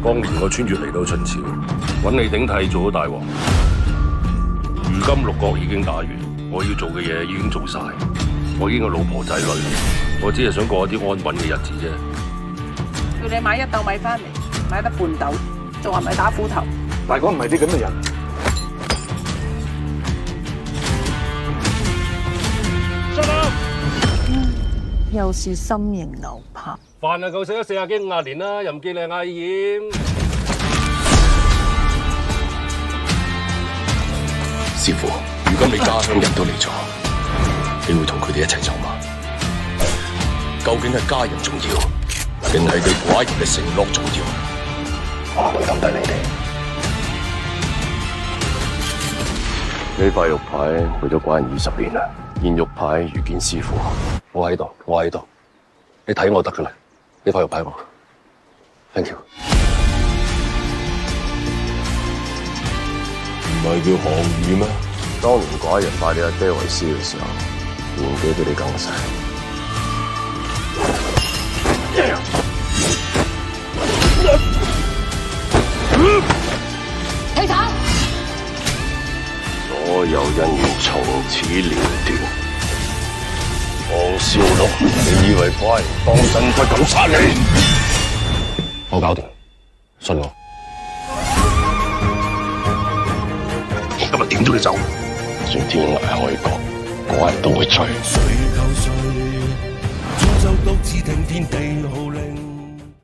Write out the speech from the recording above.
當年我穿越嚟到秦朝，揾你頂替做咗大王。如今六國已經打完，我要做嘅嘢已經做晒，我已經有老婆仔女，我只係想過一啲安穩嘅日子啫。叫你買1斗米翻嚟，買得半斗，仲係咪打斧頭？大哥唔係啲咁嘅人。又是心形牛扒。飯啊夠食咗40幾50年啦，又唔見你嗌鹽。師傅，如今你家鄉人都嚟咗，你會同佢哋一齊走嗎？究竟係家人重要，定係對寡人嘅承諾重要？我唔會抌低你哋。呢塊玉牌為咗寡人20年啦，現玉牌遇見師傅，我喺度，你睇我得噶啦，呢塊玉牌我 ，thank you。唔係叫項羽咩？當年寡人拜你阿爹為師嘅時候，年紀比你更細。起手！所有恩怨從此了斷。黃少龍，你以為寡人當真不敢殺你？我搞掂，信我。今日點都要走，算天涯海角，寡人都會追。誰救誰？終究各自聽天地號令。